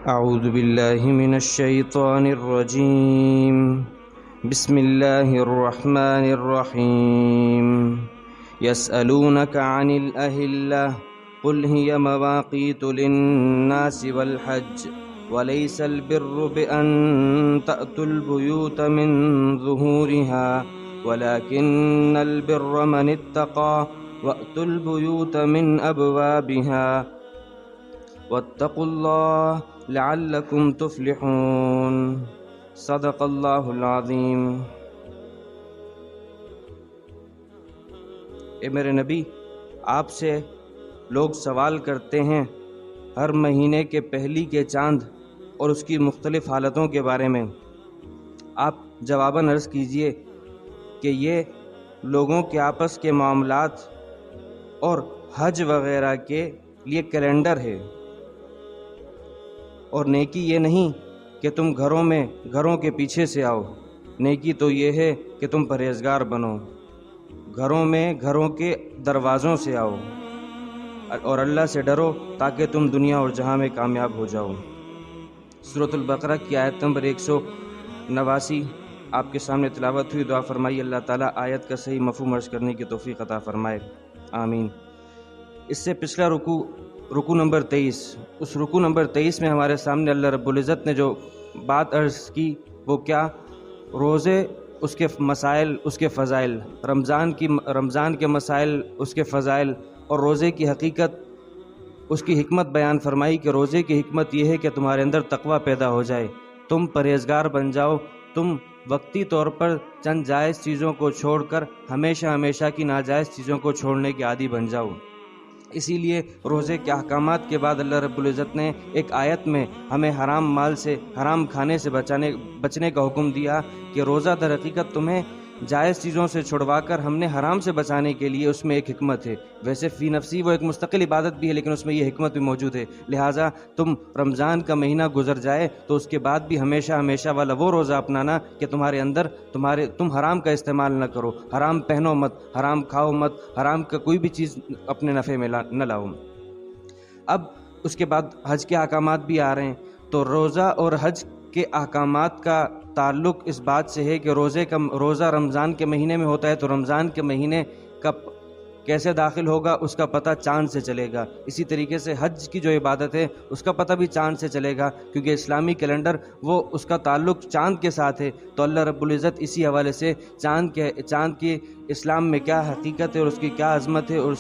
اعوذ باللہ من الشیطان الرجیم بسم اللہ الرحمن الرحیم یسألونک عن الأہلہ قل هي مواقیت للناس والحج وليس البر بأن تأتوا البيوت من ظهورها ولكن البر من اتقى وأتوا البيوت من أبوابها واتقوا الله لعلكم تفلحون صدق اللہ العظیم۔ اے میرے نبی، آپ سے لوگ سوال کرتے ہیں ہر مہینے کے پہلی کے چاند اور اس کی مختلف حالتوں کے بارے میں۔ آپ جواباً عرض کیجئے کہ یہ لوگوں کے آپس کے معاملات اور حج وغیرہ کے لیے کیلنڈر ہے، اور نیکی یہ نہیں کہ تم گھروں کے پیچھے سے آؤ، نیکی تو یہ ہے کہ تم پرہیزگار بنو، گھروں کے دروازوں سے آؤ اور اللہ سے ڈرو تاکہ تم دنیا اور جہاں میں کامیاب ہو جاؤ۔ سورۃ البقرہ کی آیت نمبر 189 آپ کے سامنے تلاوت ہوئی۔ دعا فرمائی اللہ تعالیٰ آیت کا صحیح مفہوم عرض کرنے کی توفیق عطا فرمائے، آمین۔ اس سے پچھلا رکوع نمبر 23، اس رکوع نمبر 23 میں ہمارے سامنے اللہ رب العزت نے جو بات عرض کی وہ کیا؟ روزے، اس کے مسائل، اس کے فضائل، رمضان کے مسائل، اس کے فضائل، اور روزے کی حقیقت، اس کی حکمت بیان فرمائی کہ روزے کی حکمت یہ ہے کہ تمہارے اندر تقوی پیدا ہو جائے، تم پرہیزگار بن جاؤ، تم وقتی طور پر چند جائز چیزوں کو چھوڑ کر ہمیشہ کی ناجائز چیزوں کو چھوڑنے کے عادی بن جاؤ۔ اسی لیے روزے کے احکامات کے بعد اللہ رب العزت نے ایک آیت میں ہمیں حرام مال سے، حرام کھانے سے بچنے کا حکم دیا کہ روزہ در حقیقت تمہیں جائز چیزوں سے چھڑوا کر ہم نے حرام سے بچانے کے لیے، اس میں ایک حکمت ہے۔ ویسے فی نفسی وہ ایک مستقل عبادت بھی ہے، لیکن اس میں یہ حکمت بھی موجود ہے۔ لہٰذا تم رمضان کا مہینہ گزر جائے تو اس کے بعد بھی ہمیشہ والا وہ روزہ اپنانا کہ تمہارے اندر تم حرام کا استعمال نہ کرو، حرام پہنو مت، حرام کھاؤ مت، حرام کا کوئی بھی چیز اپنے نفع میں نہ لاؤ۔ اب اس کے بعد حج کے احکامات بھی آ رہے ہیں، تو روزہ اور حج کے احکامات کا تعلق اس بات سے ہے کہ روزہ رمضان کے مہینے میں ہوتا ہے، تو رمضان کے مہینے کا کیسے داخل ہوگا اس کا پتہ چاند سے چلے گا۔ اسی طریقے سے حج کی جو عبادت ہے اس کا پتہ بھی چاند سے چلے گا، کیونکہ اسلامی کیلنڈر وہ اس کا تعلق چاند کے ساتھ ہے۔ تو اللہ رب العزت اسی حوالے سے چاند کی اسلام میں کیا حقیقت ہے اور اس کی کیا عظمت ہے اور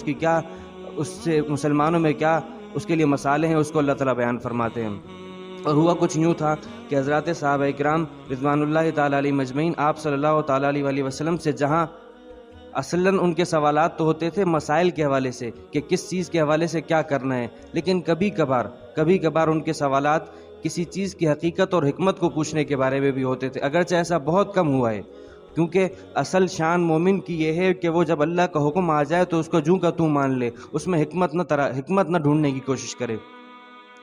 اس سے مسلمانوں میں کیا اس کے لیے مسالے ہیں، اس کو اللہ تعالیٰ بیان فرماتے ہیں۔ اور ہوا کچھ یوں تھا کہ حضرات صحابہ اکرام رضوان اللہ تعالیٰ علیہ مجمعین آپ صلی اللہ تعالیٰ علیہ وسلم سے جہاں اصلاً ان کے سوالات تو ہوتے تھے مسائل کے حوالے سے کہ کس چیز کے حوالے سے کیا کرنا ہے، لیکن کبھی کبھار ان کے سوالات کسی چیز کی حقیقت اور حکمت کو پوچھنے کے بارے میں بھی ہوتے تھے، اگرچہ ایسا بہت کم ہوا ہے، کیونکہ اصل شان مومن کی یہ ہے کہ وہ جب اللہ کا حکم آ جائے تو اس کو جوں کا توں مان لے، اس میں حکمت نہ ڈھونڈنے کی کوشش کرے۔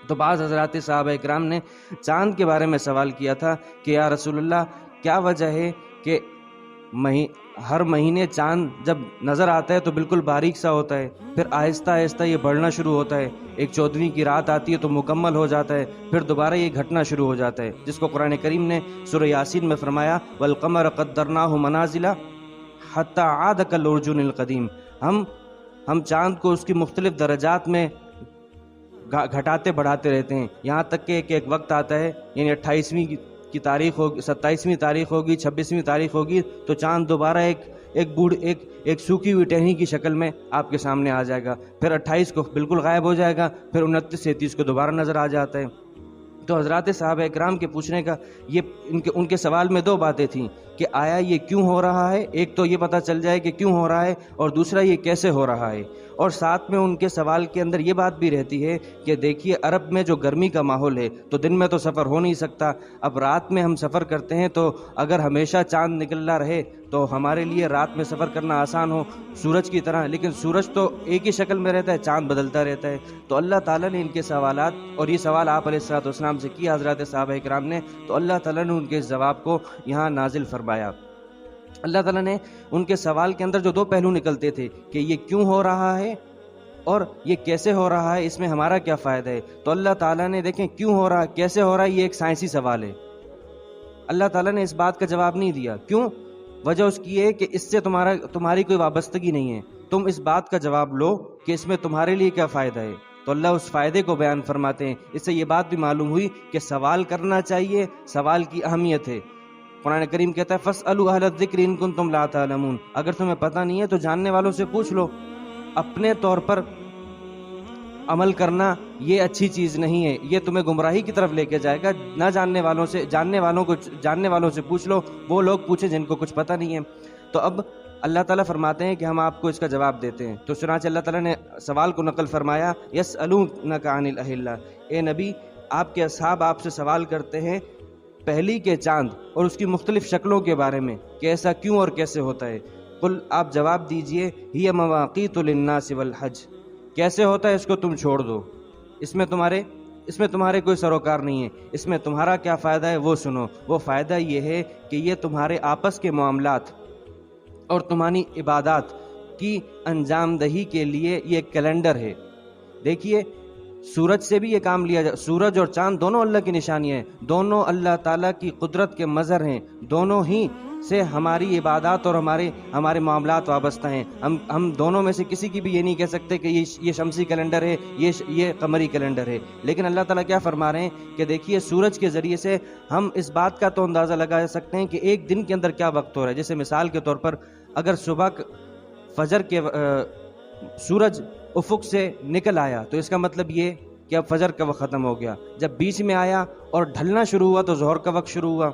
تو بعض حضرات صحابہ اکرام نے چاند کے بارے میں سوال کیا تھا کہ یا رسول اللہ کیا وجہ ہے کہ ہر مہینے چاند جب نظر آتا ہے تو بالکل باریک سا ہوتا ہے، پھر آہستہ یہ بڑھنا شروع ہوتا ہے، ایک 14ویں کی رات آتی ہے تو مکمل ہو جاتا ہے، پھر دوبارہ یہ گھٹنا شروع ہو جاتا ہے، جس کو قرآن کریم نے سورہ یاسین میں فرمایا والقمر قدرناہ منازل حتی عاد کالعرجون القدیم۔ ہم چاند کو اس کی مختلف درجات میں گھٹاتے بڑھاتے رہتے ہیں، یہاں تک کہ ایک وقت آتا ہے، یعنی 28ویں کی تاریخ ہوگی، 27ویں تاریخ ہوگی، 26ویں تاریخ ہوگی تو چاند دوبارہ ایک سوکھی ہوئی ٹہنی کی شکل میں آپ کے سامنے آ جائے گا، پھر 28 کو بالکل غائب ہو جائے گا، پھر 29 سے 30 کو دوبارہ نظر آ جاتا ہے۔ تو حضرات صحابہ اکرام کے پوچھنے کا ان کے سوال میں دو باتیں تھیں کہ آیا یہ کیوں ہو رہا ہے، ایک تو یہ پتہ چل جائے کہ کیوں ہو رہا ہے، اور دوسرا یہ کیسے ہو رہا ہے، اور ساتھ میں ان کے سوال کے اندر یہ بات بھی رہتی ہے کہ دیکھیے عرب میں جو گرمی کا ماحول ہے تو دن میں تو سفر ہو نہیں سکتا، اب رات میں ہم سفر کرتے ہیں تو اگر ہمیشہ چاند نکلنا رہے تو ہمارے لیے رات میں سفر کرنا آسان ہو سورج کی طرح، لیکن سورج تو ایک ہی شکل میں رہتا ہے، چاند بدلتا رہتا ہے۔ تو اللہ تعالیٰ نے ان کے سوالات، اور یہ سوال آپ علیہ الصلوۃ والسلام سے کیا حضرات صحابہ اکرام نے، تو اللہ تعالیٰ نے ان کے اس جواب کو یہاں نازل فرمایا۔ اللہ تعالیٰ نے ان کے سوال کے اندر جو دو پہلو نکلتے تھے کہ یہ کیوں ہو رہا ہے اور یہ کیسے ہو رہا ہے، اس میں ہمارا کیا فائدہ ہے؟ تو اللہ تعالیٰ نے دیکھیں کیوں ہو رہا ہے، کیسے ہو رہا ہے، یہ ایک سائنسی سوال ہے۔ اللہ تعالیٰ نے اس بات کا جواب نہیں دیا، کیوں؟ وجہ اس کی ہے کہ اس سے تمہاری کوئی وابستگی نہیں ہے، تم اس بات کا جواب لو کہ اس میں تمہارے لیے کیا فائدہ ہے۔ تو اللہ اس فائدے کو بیان فرماتے ہیں۔ اس سے یہ بات بھی معلوم ہوئی کہ سوال کرنا چاہیے، سوال کی اہمیت ہے۔ قرآن کریم کہتا ہے فَاسْأَلُوا أَهْلَ الذِّكْرِ إِن كُنتُمْ لَا تَعْلَمُونَ، اگر تمہیں پتہ نہیں ہے تو جاننے والوں سے پوچھ لو۔ اپنے طور پر عمل کرنا یہ اچھی چیز نہیں ہے، یہ تمہیں گمراہی کی طرف لے کے جائے گا۔ نہ جاننے والوں سے پوچھ لو، وہ لوگ پوچھیں جن کو کچھ پتہ نہیں ہے۔ تو اب اللہ تعالیٰ فرماتے ہیں کہ ہم آپ کو اس کا جواب دیتے ہیں۔ تو چنانچہ اللہ تعالیٰ نے سوال کو نقل فرمایا یسألونک عن الأہلہ، اے نبی آپ کے اصحاب آپ سے سوال کرتے ہیں پہلی کے چاند اور اس کی مختلف شکلوں کے بارے میں کہ ایسا کیوں اور کیسے ہوتا ہے۔ قل آپ جواب دیجئے ہی مواقیت للناس والحج، کیسے ہوتا ہے اس کو تم چھوڑ دو، اس میں تمہارے کوئی سروکار نہیں ہے۔ اس میں تمہارا کیا فائدہ ہے وہ سنو۔ وہ فائدہ یہ ہے کہ یہ تمہارے آپس کے معاملات اور تمہاری عبادات کی انجام دہی کے لیے یہ کیلنڈر ہے۔ دیکھیے سورج سے بھی یہ کام لیا جائے، سورج اور چاند دونوں اللہ کی نشانیاں ہیں، دونوں اللہ تعالیٰ کی قدرت کے مظہر ہیں، دونوں ہی سے ہماری عبادات اور ہمارے معاملات وابستہ ہیں۔ ہم دونوں میں سے کسی کی بھی یہ نہیں کہہ سکتے کہ یہ شمسی کیلنڈر ہے، یہ قمری کیلنڈر ہے۔ لیکن اللہ تعالیٰ کیا فرما رہے ہیں کہ دیکھیے سورج کے ذریعے سے ہم اس بات کا تو اندازہ لگا سکتے ہیں کہ ایک دن کے اندر کیا وقت ہو رہا ہے۔ جیسے مثال کے طور پر اگر صبح فجر کے سورج افق سے نکل آیا تو اس کا مطلب یہ کہ اب فجر کا وقت ختم ہو گیا۔ جب بیچ میں آیا اور ڈھلنا شروع ہوا تو ظہر کا وقت شروع ہوا۔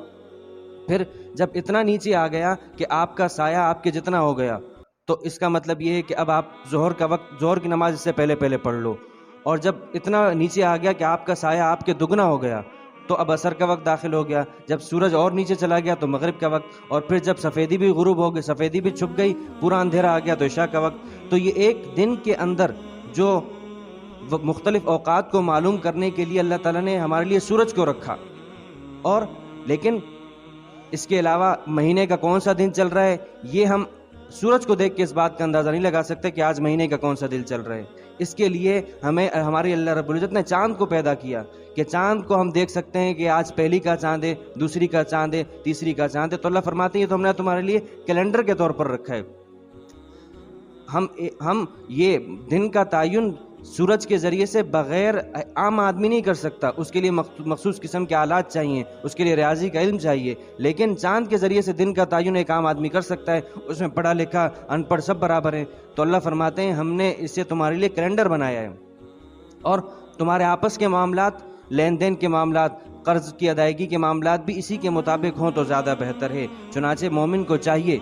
پھر جب اتنا نیچے آ گیا کہ آپ کا سایہ آپ کے جتنا ہو گیا تو اس کا مطلب یہ ہے کہ اب آپ ظہر کی نماز اس سے پہلے پڑھ لو۔ اور جب اتنا نیچے آ گیا کہ آپ کا سایہ آپ کے دگنا ہو گیا تو اب عصر کا وقت داخل ہو گیا۔ جب سورج اور نیچے چلا گیا تو مغرب کا وقت، اور پھر جب سفیدی بھی غروب ہو گئی، سفیدی بھی چھپ گئی، پورا اندھیرا آ گیا تو عشاء کا وقت۔ تو یہ ایک دن کے اندر جو مختلف اوقات کو معلوم کرنے کے لیے اللہ تعالیٰ نے ہمارے لیے سورج کو رکھا۔ اور لیکن اس کے علاوہ مہینے کا کون سا دن چل رہا ہے یہ ہم سورج کو دیکھ کے اس بات کا اندازہ نہیں لگا سکتے کہ آج مہینے کا کون سا دن چل رہا ہے۔ اس کے لیے ہمارے اللہ رب العزت نے چاند کو پیدا کیا کہ چاند کو ہم دیکھ سکتے ہیں کہ آج پہلی کا چاند ہے، دوسری کا چاند ہے، تیسری کا چاند ہے۔ تو اللہ فرماتے ہیں تو ہم نے تمہارے لیے کیلنڈر کے طور پر رکھا ہے۔ ہم یہ دن کا تعین سورج کے ذریعے سے بغیر عام آدمی نہیں کر سکتا، اس کے لیے مخصوص قسم کے آلات چاہیے، اس کے لیے ریاضی کا علم چاہیے۔ لیکن چاند کے ذریعے سے دن کا تعین ایک عام آدمی کر سکتا ہے، اس میں پڑھا لکھا ان پڑھ سب برابر ہیں۔ تو اللہ فرماتے ہیں ہم نے اسے تمہارے لیے کیلنڈر بنایا ہے، اور تمہارے آپس کے معاملات، لین دین کے معاملات، قرض کی ادائیگی کے معاملات بھی اسی کے مطابق ہوں تو زیادہ بہتر ہے۔ چنانچہ مومن کو چاہیے،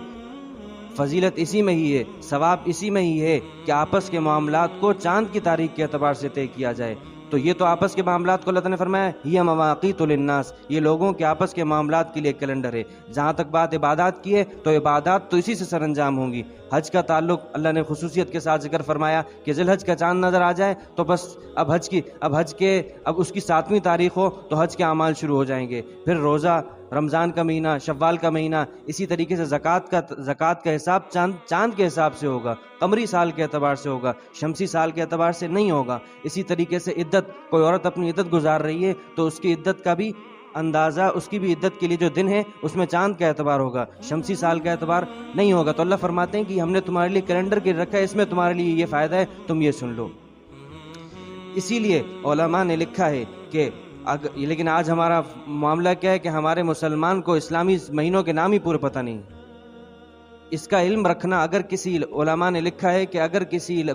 فضیلت اسی میں ہی ہے، ثواب اسی میں ہی ہے کہ آپس کے معاملات کو چاند کی تاریخ کے اعتبار سے طے کیا جائے۔ تو یہ تو آپس کے معاملات کو اللہ تعالیٰ نے فرمایا یہ مواقیت للناس، یہ لوگوں کے آپس کے معاملات کے لیے کیلنڈر ہے۔ جہاں تک بات عبادات کی ہے تو عبادات تو اسی سے سر انجام ہوں گی۔ حج کا تعلق اللہ نے خصوصیت کے ساتھ ذکر فرمایا کہ ذی الحج کا چاند نظر آ جائے تو بس اب اس کی 7ویں تاریخ ہو تو حج کے اعمال شروع ہو جائیں گے۔ پھر روزہ، رمضان کا مہینہ، شوال کا مہینہ، اسی طریقے سے زکوٰۃ کا حساب چاند کے حساب سے ہوگا، قمری سال کے اعتبار سے ہوگا، شمسی سال کے اعتبار سے نہیں ہوگا۔ اسی طریقے سے عدت، کوئی عورت اپنی عدت گزار رہی ہے تو اس کی عدت کا بھی اندازہ، اس کی بھی عدت کے لیے جو دن ہے اس میں چاند کا اعتبار ہوگا، شمسی سال کا اعتبار نہیں ہوگا۔ تو اللہ فرماتے ہیں کہ ہم نے تمہارے لیے کیلنڈر کے رکھا ہے، اس میں تمہارے لیے یہ فائدہ ہے، تم یہ سن لو۔ اسی لیے علماء نے لکھا ہے کہ لیکن آج ہمارا معاملہ کیا ہے کہ ہمارے مسلمان کو اسلامی مہینوں کے نام ہی پورے پتہ نہیں۔ اس کا علم رکھنا، اگر کسی علماء نے لکھا ہے کہ اگر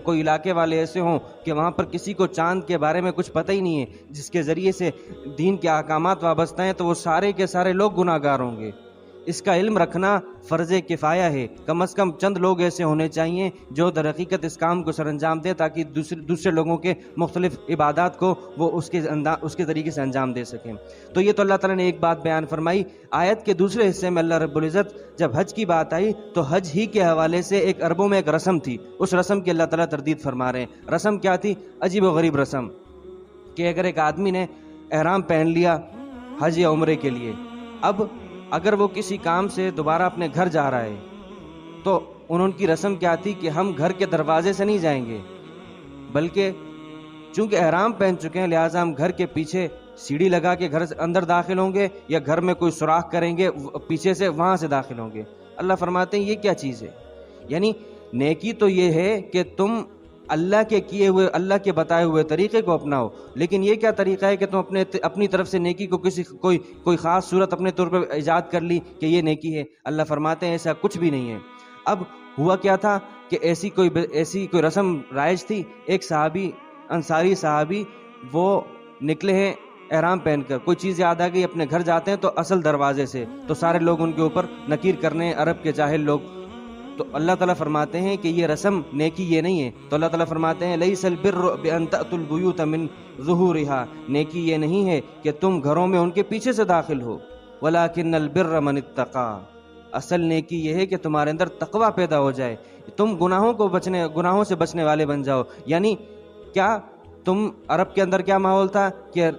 کوئی علاقے والے ایسے ہوں کہ وہاں پر کسی کو چاند کے بارے میں کچھ پتہ ہی نہیں ہے، جس کے ذریعے سے دین کے احکامات وابستہ ہیں، تو وہ سارے کے سارے لوگ گناہ گار ہوں گے۔ اس کا علم رکھنا فرض کفایہ ہے، کم از کم چند لوگ ایسے ہونے چاہیے جو در حقیقت اس کام کو سر انجام دے تاکہ دوسرے لوگوں کے مختلف عبادات کو وہ اس کے طریقے سے انجام دے سکیں۔ تو یہ تو اللہ تعالیٰ نے ایک بات بیان فرمائی۔ آیت کے دوسرے حصے میں اللہ رب العزت جب حج کی بات آئی تو حج ہی کے حوالے سے ایک عربوں میں ایک رسم تھی، اس رسم کی اللہ تعالیٰ تردید فرما رہے ہیں۔ رسم کیا تھی؟ عجیب و غریب رسم کہ اگر ایک آدمی نے احرام پہن لیا حج یا عمرے کے لیے، اب اگر وہ کسی کام سے دوبارہ اپنے گھر جا رہا ہے تو ان کی رسم کیا تھی کہ ہم گھر کے دروازے سے نہیں جائیں گے بلکہ چونکہ احرام پہن چکے ہیں لہٰذا ہم گھر کے پیچھے سیڑھی لگا کے گھر سے اندر داخل ہوں گے یا گھر میں کوئی سوراخ کریں گے پیچھے سے وہاں سے داخل ہوں گے۔ اللہ فرماتے ہیں یہ کیا چیز ہے؟ یعنی نیکی تو یہ ہے کہ تم اللہ کے کیے ہوئے، اللہ کے بتائے ہوئے طریقے کو اپناؤ، لیکن یہ کیا طریقہ ہے کہ تم اپنی طرف سے نیکی کو کوئی خاص صورت اپنے طور پہ ایجاد کر لی کہ یہ نیکی ہے۔ اللہ فرماتے ہیں ایسا کچھ بھی نہیں ہے۔ اب ہوا کیا تھا کہ ایسی کوئی رسم رائج تھی، ایک صحابی، انصاری صحابی، وہ نکلے ہیں احرام پہن کر، کوئی چیز یاد آ گئی، اپنے گھر جاتے ہیں تو اصل دروازے سے، تو سارے لوگ ان کے اوپر نکیر کرنے ہیں، عرب کے جاہل لوگ۔ تو اللہ تعالیٰ فرماتے ہیں کہ یہ رسم نیکی یہ نہیں ہے۔ تو اللہ تعالیٰ فرماتے ہیں لیس البر بان تأتوا البیوت من ظہورها، نیکی یہ نہیں ہے کہ تم گھروں میں ان کے پیچھے سے داخل ہو، ولکن البر من اتقى، اصل نیکی یہ ہے کہ تمہارے اندر تقوی پیدا ہو جائے، تم گناہوں سے بچنے والے بن جاؤ۔ یعنی کیا تم عرب کے اندر کیا ماحول تھا کہ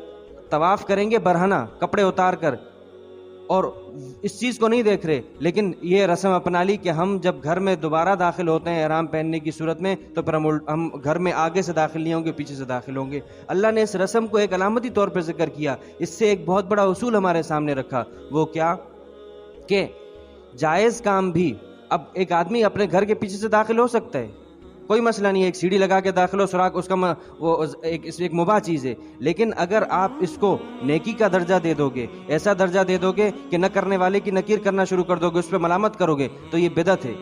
طواف کریں گے برہنہ کپڑے اتار کر، اور اس چیز کو نہیں دیکھ رہے، لیکن یہ رسم اپنا لی کہ ہم جب گھر میں دوبارہ داخل ہوتے ہیں احرام پہننے کی صورت میں تو پھر ہم گھر میں آگے سے داخل نہیں ہوں گے، پیچھے سے داخل ہوں گے۔ اللہ نے اس رسم کو ایک علامتی طور پر ذکر کیا، اس سے ایک بہت بڑا اصول ہمارے سامنے رکھا، وہ کیا کہ جائز کام بھی اب ایک آدمی اپنے گھر کے پیچھے سے داخل ہو سکتا ہے، کوئی مسئلہ نہیں ہے، ایک سیڑھی لگا کے داخل ہو، سوراخ اس کا وہ ایک مباح چیز ہے، لیکن اگر آپ اس کو نیکی کا درجہ دے دو گے، ایسا درجہ دے دو گے کہ نہ کرنے والے کی نکیر کرنا شروع کر دو گے، اس پہ ملامت کرو گے، تو یہ بدعت ہے۔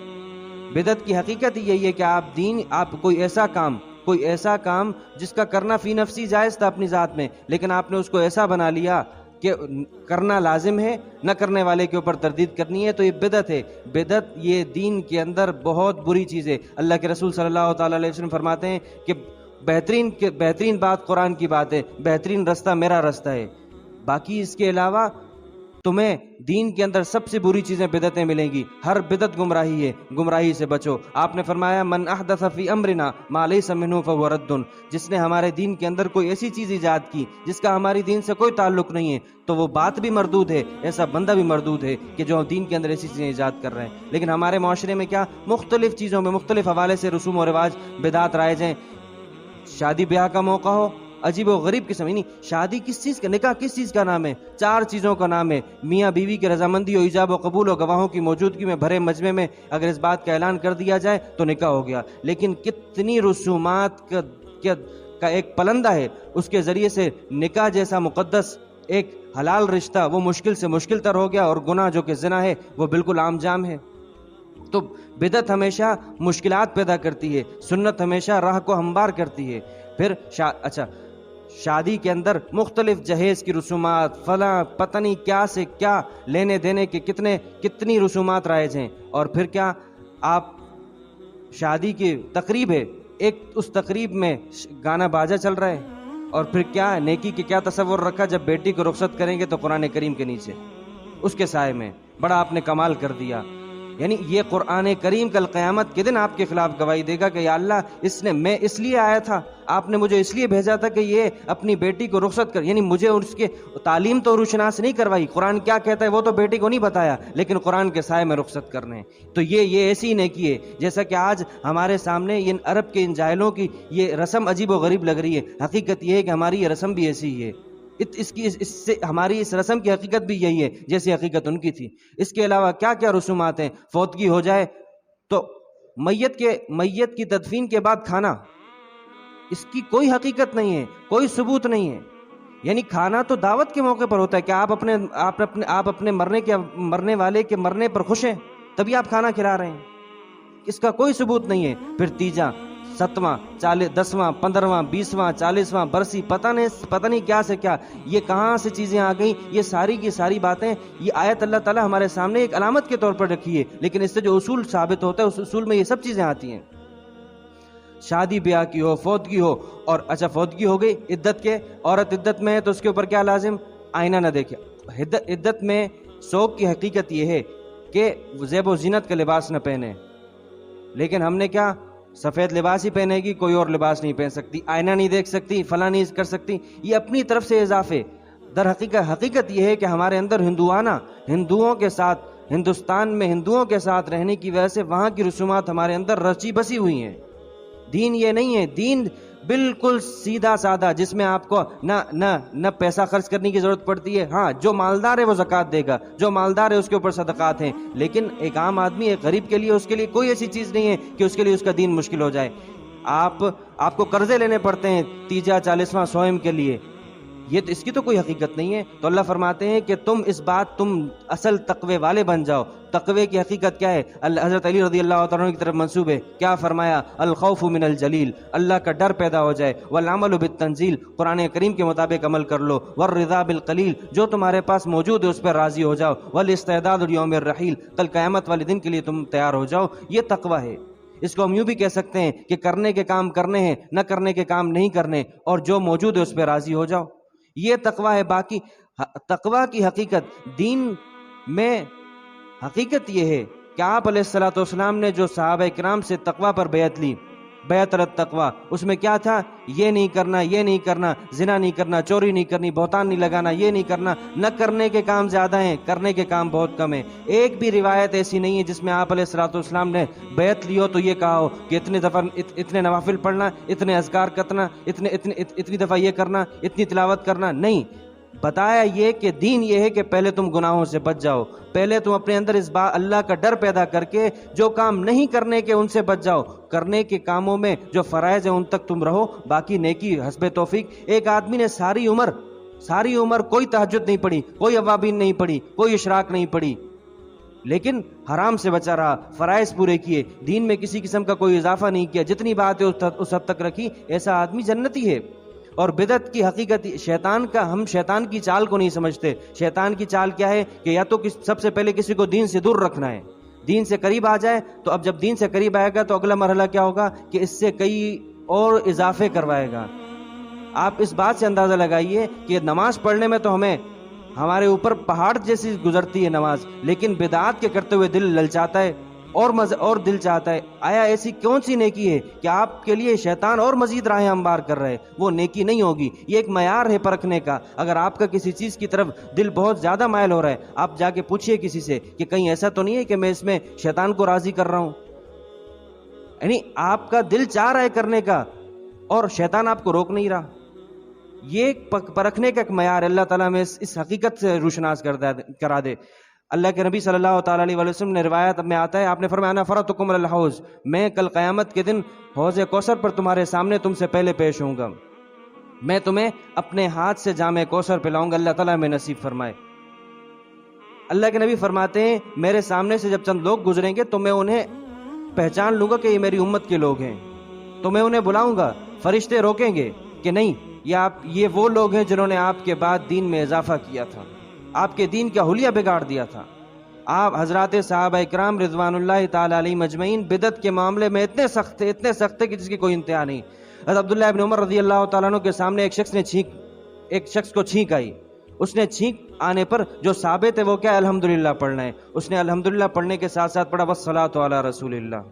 بدعت کی حقیقت یہی ہے کہ آپ کوئی ایسا کام جس کا کرنا فی نفسی جائز تھا اپنی ذات میں، لیکن آپ نے اس کو ایسا بنا لیا کہ کرنا لازم ہے، نہ کرنے والے کے اوپر تردید کرنی ہے، تو یہ بدعت ہے۔ بدعت یہ دین کے اندر بہت بری چیز ہے۔ اللہ کے رسول صلی اللہ تعالی علیہ وسلم فرماتے ہیں کہ بہترین بات قرآن کی بات ہے، بہترین رستہ میرا رستہ ہے، باقی اس کے علاوہ تمہیں دین کے اندر سب سے بری چیزیں بدعتیں ملیں گی، ہر بدعت گمراہی ہے، گمراہی سے بچو۔ آپ نے فرمایا من احدث فی امرنا ما لیس منہ فہو رد، جس نے ہمارے دین کے اندر کوئی ایسی چیز ایجاد کی جس کا ہماری دین سے کوئی تعلق نہیں ہے تو وہ بات بھی مردود ہے، ایسا بندہ بھی مردود ہے کہ جو دین کے اندر ایسی چیزیں ایجاد کر رہے ہیں۔ لیکن ہمارے معاشرے میں کیا مختلف چیزوں میں مختلف حوالے سے رسوم و رواج بدعت رائج ہیں۔ شادی بیاہ کا موقع ہو، عجیب و غریب قسم، یعنی شادی کس چیز کا، نکاح کس چیز کا نام ہے؟ 4 چیزوں کا نام ہے، میاں بیوی کی رضامندی ہو، ایجاب و قبول ہو، گواہوں کی موجودگی میں بھرے مجمع میں اگر اس بات کا اعلان کر دیا جائے تو نکاح ہو گیا۔ لیکن کتنی رسومات کا ایک پلندہ ہے، اس کے ذریعے سے نکاح جیسا مقدس ایک حلال رشتہ وہ مشکل سے مشکل تر ہو گیا، اور گناہ جو کہ زنا ہے وہ بالکل عام جام ہے۔ تو بدعت ہمیشہ مشکلات پیدا کرتی ہے، سنت ہمیشہ راہ کو ہموار کرتی ہے۔ پھر شادی کے اندر مختلف جہیز کی رسومات، فلاں پتہ نہیں کیا سے کیا لینے دینے کے کتنی رسومات رائج ہیں۔ اور پھر کیا آپ شادی کی تقریب ہے، ایک اس تقریب میں گانا باجا چل رہا ہے، اور پھر کیا نیکی کے کیا تصور رکھا، جب بیٹی کو رخصت کریں گے تو قرآن کریم کے نیچے اس کے سائے میں، بڑا آپ نے کمال کر دیا۔ یعنی یہ قرآن کریم کل قیامت کے دن آپ کے خلاف گواہی دے گا کہ یا اللہ میں اس لیے آیا تھا، آپ نے مجھے اس لیے بھیجا تھا کہ یہ اپنی بیٹی کو رخصت کر، یعنی مجھے اس کے تعلیم تو روشناس نہیں کروائی، قرآن کیا کہتا ہے وہ تو بیٹی کو نہیں بتایا، لیکن قرآن کے سائے میں رخصت کرنے۔ تو یہ ایسی نیکی ہے، جیسا کہ آج ہمارے سامنے ان عرب کے ان جاہلوں کی یہ رسم عجیب و غریب لگ رہی ہے، حقیقت یہ ہے کہ ہماری یہ رسم بھی ایسی ہی ہے، اس سے ہماری اس رسم کی حقیقت بھی یہی ہے جیسی حقیقت ان کی تھی۔ اس کے علاوہ کیا کیا رسومات ہیں؟ فوتگی ہو جائے تو میت کی تدفین کے بعد کھانا، اس کی کوئی حقیقت نہیں ہے، کوئی ثبوت نہیں ہے۔ یعنی کھانا تو دعوت کے موقع پر ہوتا ہے، کیا آپ اپنے مرنے والے کے مرنے پر خوش ہیں تبھی آپ کھانا کھلا رہے ہیں؟ اس کا کوئی ثبوت نہیں ہے۔ پھر تیجا، 7واں، 10واں، 15واں، 20واں، 40واں برسی، پتہ نہیں کیا سے کیا، یہ کہاں سے چیزیں آ گئیں؟ یہ ساری کی ساری باتیں، یہ آیت اللہ تعالیٰ ہمارے سامنے ایک علامت کے طور پر رکھی ہے، لیکن اس سے جو اصول ثابت ہوتا ہے اس اصول میں یہ سب چیزیں آتی ہیں۔ شادی بیاہ کی ہو، فوتگی ہو، اور اچھا فوتگی ہو گئی، عدت کے، عورت عدت میں ہے تو اس کے اوپر کیا لازم؟ آئینہ نہ دیکھے۔ عدت میں سوگ کی حقیقت یہ ہے کہ زیب و زینت کا لباس نہ پہنے، لیکن ہم نے کیا سفید لباس ہی پہنے گی، کوئی اور لباس نہیں پہن سکتی، آئینہ نہیں دیکھ سکتی، فلاں نہیں کر سکتی، یہ اپنی طرف سے اضافے۔ در حقیقت یہ ہے کہ ہمارے اندر ہندوؤں کے ساتھ، ہندوستان میں ہندوؤں کے ساتھ رہنے کی وجہ سے وہاں کی رسومات ہمارے اندر رچی بسی ہوئی ہیں۔ دین یہ نہیں ہے، دین بالکل سیدھا سادہ، جس میں آپ کو نہ پیسہ خرچ کرنے کی ضرورت پڑتی ہے. ہاں جو مالدار ہے وہ زکوٰۃ دے گا، جو مالدار ہے اس کے اوپر صدقات ہیں، لیکن ایک عام آدمی، ایک غریب کے لیے، اس کے لیے کوئی ایسی چیز نہیں ہے کہ اس کے لیے اس کا دین مشکل ہو جائے. آپ کو قرضے لینے پڑتے ہیں 30 40واں سوئم کے لیے، یہ اس کی تو کوئی حقیقت نہیں ہے. تو اللہ فرماتے ہیں کہ تم اصل تقوی والے بن جاؤ. تقوی کی حقیقت کیا ہے؟ حضرت علی رضی اللہ تعالیٰ عنہ کی طرف منسوب ہے. کیا فرمایا؟ الخوف من الجلیل، اللہ کا ڈر پیدا ہو جائے. والعمل بالتنزیل، قرآن کریم کے مطابق عمل کر لو. والرضا بالقلیل، جو تمہارے پاس موجود ہے اس پر راضی ہو جاؤ. والاستعداد لیوم الرحیل، کل قیامت والے دن کے لیے تم تیار ہو جاؤ. یہ تقوی ہے. اس کو ہم یوں بھی کہہ سکتے ہیں کہ کرنے کے کام کرنے ہیں، نہ کرنے کے کام نہیں کرنے، اور جو موجود ہے اس پہ راضی ہو جاؤ. یہ تقوی ہے. باقی تقوی کی حقیقت دین میں حقیقت یہ ہے کہ آپ علیہ الصلوۃ والسلام نے جو صحابہ کرام سے تقوی پر بیعت لی، بیعت التقوی، اس میں کیا تھا؟ یہ نہیں کرنا، یہ نہیں کرنا، زنا نہیں کرنا، چوری نہیں کرنی، بہتان نہیں لگانا، یہ نہیں کرنا. نہ کرنے کے کام زیادہ ہیں، کرنے کے کام بہت کم ہیں. ایک بھی روایت ایسی نہیں ہے جس میں آپ علیہ الصلوۃ والسلام نے بیعت لی ہو تو یہ کہا ہو کہ اتنے دفعہ اتنے نوافل پڑھنا، اتنے اذکار کرنا، اتنی دفعہ یہ کرنا، اتنی تلاوت کرنا. نہیں، بتایا یہ کہ دین یہ ہے کہ پہلے تم گناہوں سے بچ جاؤ، پہلے تم اپنے اندر اس بات اللہ کا ڈر پیدا کر کے جو کام نہیں کرنے کے ان سے بچ جاؤ. کرنے کے کاموں میں جو فرائض ہیں ان تک تم رہو، باقی نیکی حسب توفیق. ایک آدمی نے ساری عمر کوئی تہجد نہیں پڑھی، کوئی اوابین نہیں پڑھی، کوئی اشراق نہیں پڑھی، لیکن حرام سے بچا رہا، فرائض پورے کیے، دین میں کسی قسم کا کوئی اضافہ نہیں کیا، جتنی بات ہے اس حد تک رکھی، ایسا آدمی جنتی ہے. اور بدعت کی حقیقت ہم شیطان کی چال کو نہیں سمجھتے. شیطان کی چال کیا ہے کہ یا تو سب سے پہلے کسی کو دین سے دور رکھنا ہے، دین سے قریب آ جائے، تو اب جب دین سے قریب آئے گا تو اگلا مرحلہ کیا ہوگا کہ اس سے کئی اور اضافے کروائے گا. آپ اس بات سے اندازہ لگائیے کہ نماز پڑھنے میں تو ہمارے اوپر پہاڑ جیسی گزرتی ہے نماز، لیکن بدعات کے کرتے ہوئے دل للچاتا ہے اور دل چاہتا ہے. آیا ایسی کون سی نیکی ہے کہ آپ کے لیے شیطان اور مزید راہیں ہموار کر رہے؟ وہ نیکی نہیں ہوگی. یہ ایک معیار ہے پرکھنے کا. اگر آپ کا کسی چیز کی طرف دل بہت زیادہ مائل ہو رہا ہے، آپ جا کے پوچھئے کسی سے کہ کہیں ایسا تو نہیں ہے کہ میں اس میں شیطان کو راضی کر رہا ہوں. یعنی آپ کا دل چاہ رہا ہے کرنے کا اور شیطان آپ کو روک نہیں رہا. یہ پرکھنے کا ایک معیار. اللہ تعالیٰ میں اس حقیقت سے روشناس کرا دے. اللہ کے نبی صلی اللہ تعالیٰ علیہ وسلم نے روایت میں آتا ہے، آپ نے فرمایا انا فرطکم علی الحوض، میں کل قیامت کے دن حوض کوثر پر تمہارے سامنے تم سے پہلے پیش ہوں گا، میں تمہیں اپنے ہاتھ سے جام کوثر پلاؤں گا. اللہ تعالیٰ میں نصیب فرمائے. اللہ کے نبی فرماتے ہیں میرے سامنے سے جب چند لوگ گزریں گے تو میں انہیں پہچان لوں گا کہ یہ میری امت کے لوگ ہیں، تو میں انہیں بلاؤں گا. فرشتے روکیں گے کہ نہیں، یہ وہ لوگ ہیں جنہوں نے آپ کے بعد دین میں اضافہ کیا تھا، آپ کے دین کا حلیہ بگاڑ دیا تھا. آپ حضرات صحابہ اکرام رضوان اللہ تعالی علیہ مجمعین بدعت کے معاملے میں اتنے سخت تھے کہ جس کی کوئی انتہا نہیں. حضرت عبداللہ ابن عمر رضی اللہ تعالیٰ عنہ کے سامنے ایک شخص کو چھینک آئی. اس نے چھینک آنے پر جو ثابت ہے وہ کیا؟ الحمدللہ پڑھنا ہے. اس نے الحمدللہ پڑھنے کے ساتھ ساتھ پڑھا والصلاۃ علی رسول اللہ.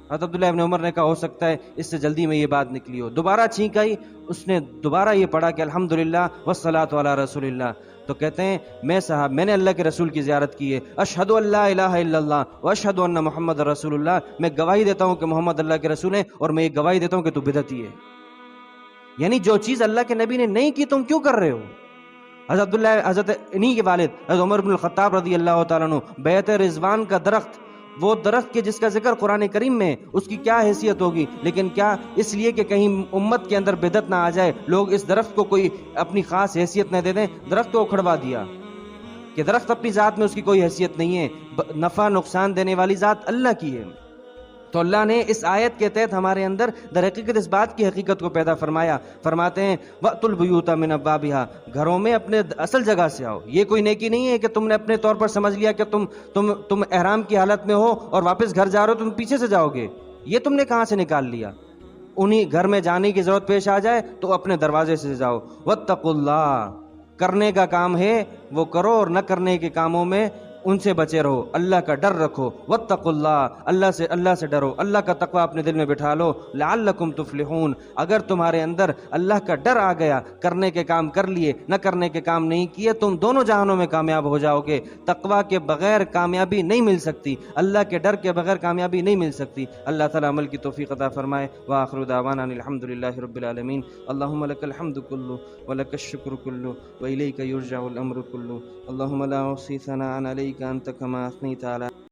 حضرت عبداللہ ابن عمر نے کہا ہو سکتا ہے اس سے جلدی میں یہ بات نکلی ہو. دوبارہ چھینک آئی، اس نے دوبارہ یہ پڑھا کہ الحمدللہ والصلاۃ علی رسول اللہ. تو کہتے ہیں میں نے اللہ کے رسول کی زیارت کی ہے. اشہد ان لا الہ الا اللہ واشہد ان محمد رسول اللہ. میں گواہی دیتا ہوں کہ محمد اللہ کے رسول ہیں، اور میں یہ گواہی دیتا ہوں کہ تو بدعتی ہے. یعنی جو چیز اللہ کے نبی نے نہیں کی تم کیوں کر رہے ہو؟ حضرت انہی کے والد حضرت عمر بن الخطاب رضی اللہ تعالیٰ عنہ، بیعت رضوان کا درخت، وہ درخت کے جس کا ذکر قرآن کریم میں، اس کی کیا حیثیت ہوگی؟ لیکن کیا اس لیے کہ کہیں امت کے اندر بدعت نہ آ جائے، لوگ اس درخت کو کوئی اپنی خاص حیثیت نہ دے دیں، درخت کو اکھڑوا دیا کہ درخت اپنی ذات میں اس کی کوئی حیثیت نہیں ہے، نفع نقصان دینے والی ذات اللہ کی ہے. تو اللہ نے اس آیت کے تحت ہمارے اندر در حقیقت اس بات کی حقیقت کو پیدا فرمایا. فرماتے ہیں وَأْتُوا الْبُيُوتَ مِنْ أَبْوَابِهَا، گھروں میں اپنے اصل جگہ سے آؤ. یہ کوئی نیکی نہیں ہے کہ تم نے اپنے طور پر سمجھ لیا کہ تم احرام کی حالت میں ہو اور واپس گھر جا رہے ہو، تم پیچھے سے جاؤ گے. یہ تم نے کہاں سے نکال لیا؟ انہی گھر میں جانے کی ضرورت پیش آ جائے تو اپنے دروازے سے جاؤ. وَاتَّقُوا اللَّهَ، کرنے کا کام ہے وہ کرو اور نہ کرنے کے کاموں میں ان سے بچے رہو، اللہ کا ڈر رکھو، واتقوا اللہ سے ڈرو، اللہ کا تقوی اپنے دل میں بٹھا لو، لعلکم تفلحون، اگر تمہارے اندر اللہ کا ڈر آ گیا، کرنے کے کام کر لیے، نہ کرنے کے کام نہیں کیے، تم دونوں جہانوں میں کامیاب ہو جاؤ گے۔ تقوی کے بغیر کامیابی نہیں مل سکتی، اللہ کے ڈر کے بغیر کامیابی نہیں مل سکتی۔ اللہ تعالیٰ عمل کی توفیق عطا فرمائے۔ وآخر دعوانا الحمدللہ رب العالمین۔ اللہم لک الحمد کلہ ولک الشکر کلہ وإلیک یرجع الامر کلہ۔ اللہم لا احصی ثناء علیک انت کما اثنیت علی